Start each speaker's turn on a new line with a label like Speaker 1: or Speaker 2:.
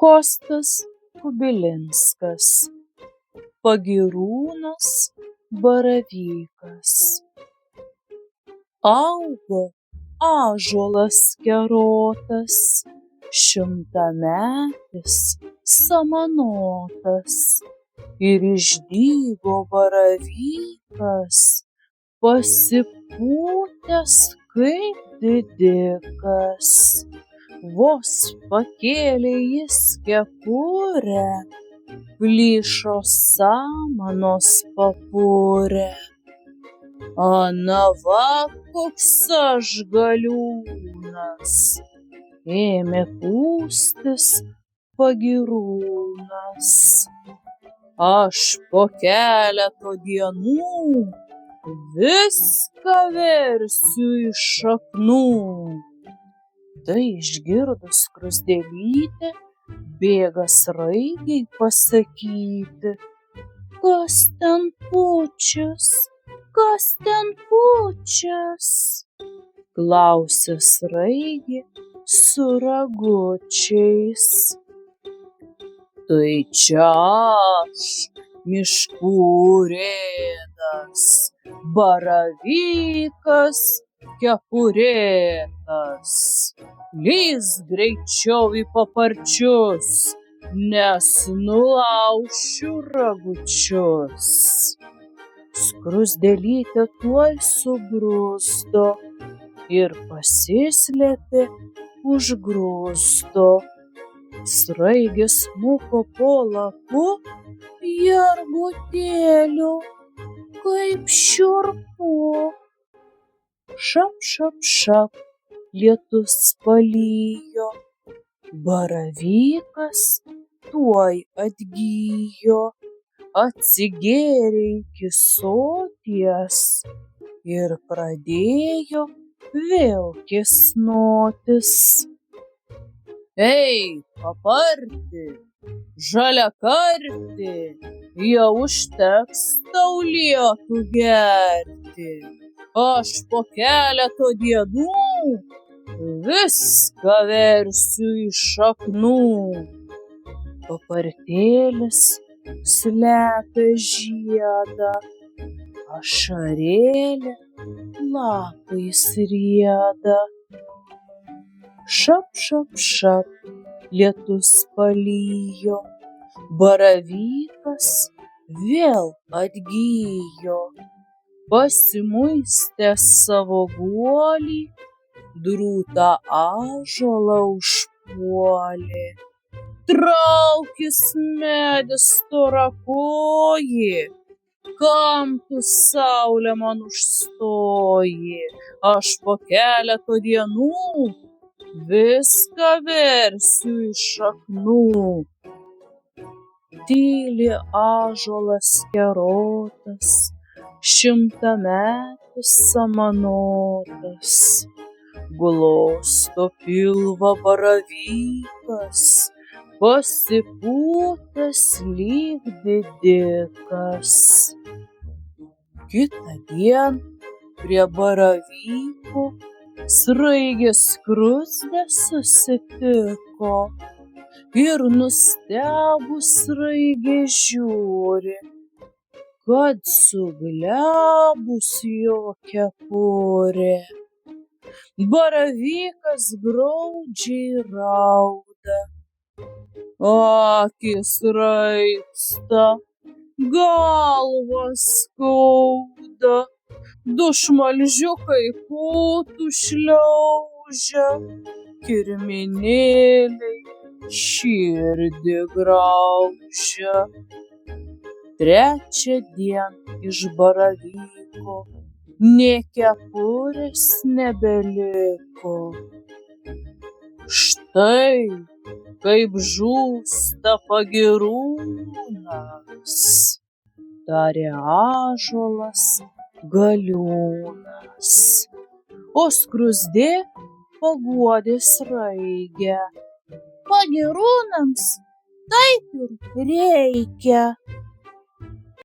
Speaker 1: Kostas Kubilinskas. Pagyrūnas baravykas. Augo ąžuolas kerotas, šimtametis samanotas, ir išdygo baravykas, pasipūtęs kaip didikas. Vos pakėlė jis kepurę, plyšo samanos papurė. Ana va koks aš galiūnas, ėmė pūstis pagyrūnas. Aš po keleto dienų viską versiu iš šaknų. Tai išgirdus skruzdėlytė bėga sraigei pasakyti: kas ten pučias, kas ten pučias? Klausia sraigė su ragučiais. Tai čia aš, miškų urėdas, baravykas kepurėtas. Lįsk greičiau į paparčius, nes nulaušiu ragučius. Skruzdėlytė tuoj subruzdo ir pasislėpė už grūsto. Sraigė smuko po lapu, jergutėliu, kaip šiurpu. Šap, šap, šap, lietus palijo, baravykas tuoj atgijo. Atsigėrė iki soties ir pradėjo vėl kėsnotis. Ei, paparti, žaliakarti, jau užteks tau lietų gerti. Aš po keleto dienų viską versiu iš šaknų. Papartėlis slepia žiedą, ašarėlė lapais rieda. Šap, šap, šap, lietus palijo, baravykas vėl atgijo. Pasimuistęs savo guolį, drūtą ąžuolą užpuolė. Traukis medis storakojį, kam tu saulė man užstoji? Aš po keleto dienų viską versiu iš šaknų. Tyli ąžuolas kerotas, šimtametis samanotas. Glosto pilvą baravykas, pasipūtęs lyg didikas. Kitą dieną prie baravyko sraigė skruzdę susitiko ir nustebus sraigė žiūri, kad suglebus jo kepurė. Baravykas graudžiai rauda, akys raibsta, galvą skauda, du šmalžiukai kotų šliaužia, kirminėliai širdį graužia. Trečią dieną iš baravyko nė kepurės nebeliko. Štai kaip žūsta pagyrūnas, tarė ąžuolas galiūnas. O skruzdė paguodė sraigę: pagyrūnams taip ir reikia.